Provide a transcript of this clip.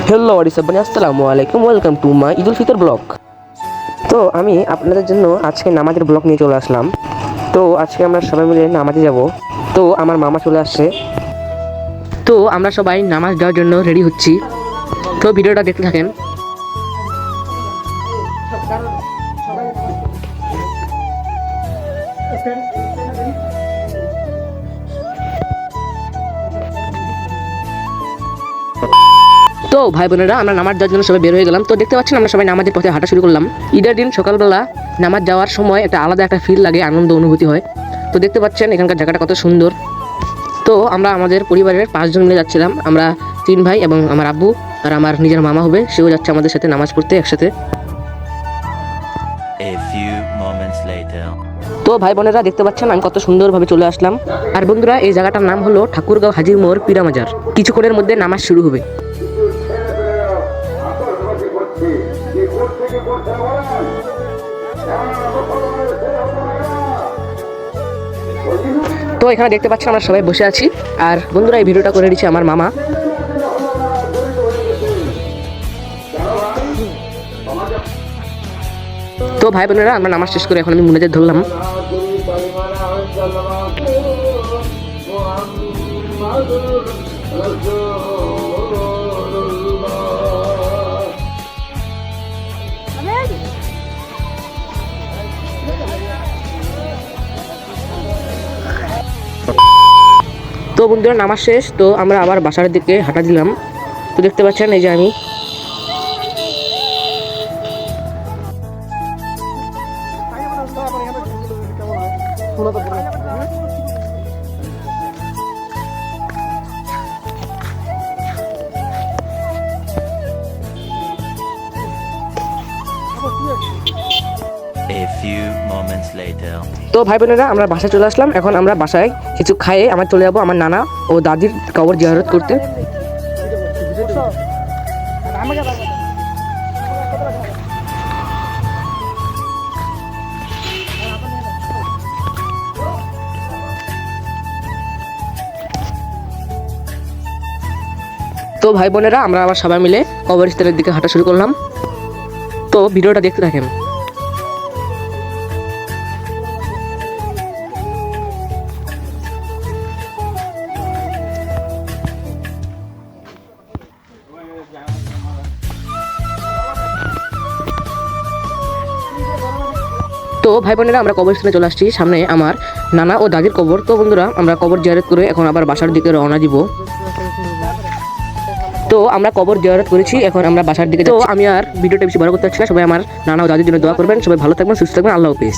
Hello ওয়ারিসাবানি আসসালামু আলাইকুম, welcome to my Eid-ul Fitr blog. তো আমি আপনাদের জন্য আজকে নামাজের ব্লগ নিয়ে চলে আসলাম। তো আজকে আমরা সবাই মিলে নামাজে যাব। তো আমার মামা চলে আসছে। তো আমরা সবাই নামাজ দেওয়ার জন্য রেডি হচ্ছি। তো ভিডিওটা দেখতে থাকেন। তো ভাই বোনেরা, আমরা নামাজ দেওয়ার জন্য সবাই বের হয়ে গেলাম। তো দেখতে পাচ্ছেন আমরা সবাই নামাজের পথে হাঁটা শুরু করলাম। ঈদের দিন সকালবেলা নামাজ যাওয়ার সময় একটা আলাদা একটা ফিল লাগে, আনন্দ অনুভূতি হয়। তো দেখতে পাচ্ছেন এখানকার জায়গাটা কত সুন্দর। তো আমরা আমাদের পরিবারের 5 জন মিলে যাচ্ছিলাম। আমরা 3 ভাই এবং আমার আব্বু আর আমার নিজের মামা হবে, সেও যাচ্ছে আমাদের সাথে নামাজ পড়তে একসাথে। A few moments later. তো ভাই বোনেরা, দেখতে পাচ্ছেন আমি কত সুন্দরভাবে চলে আসলাম। আর বন্ধুরা, এই জায়গাটার নাম হলো ঠাকুরগাঁও হাজির মোড় পীরামাজার। কিছুক্ষণের মধ্যে নামাজ শুরু হবে। তো এখানে দেখতে পাচ্ছেন আমরা সবাই বসে আছি। আর বন্ধুরা, এই ভিডিওটা করে দিচ্ছে আমার মামা। তো ভাই বোনেরা, আমরা নামাজ শেষ করে এখন আমি মুনাজাত ধরলাম। তো বন্ধুরা, নামাজ শেষ। তো আমরা আবার বাসার দিকে হাঁটা দিলাম। তো দেখতে পাচ্ছেন এই যে আমি। A few moments later. তো ভাই বোনেরা, আমরা বাসায় চলে আসলাম। এখন আমরা বাসায় কিছু খাইয়ে আমরা চলে যাবো আমার নানা ও দাদির কবর জিয়ারত করতে। তো ভাই বোনেরা, আমরা আবার সবাই মিলে কবরস্থানের দিকে হাঁটা শুরু করলাম। তো ভিডিওটা দেখতে থাকেন। তো ভাই বোনেরা, আমরা কবরস্থানে চলে আসছি। সামনে আমার নানা ও দাদির কবর। তো বন্ধুরা, আমরা কবর জিয়ারত করে এখন আবার বাসার দিকে রওনা দিব। তো আমরা কবর জিয়ারত করেছি, এখন আমরা বাসার দিকে। তো আমি আর ভিডিওটা বেশি বড় করতে চাচ্ছি না। সবাই আমার নানা ও দাদির জন্য দোয়া করবেন। সবাই ভালো থাকবেন, সুস্থ থাকবেন। আল্লাহ হাফেজ।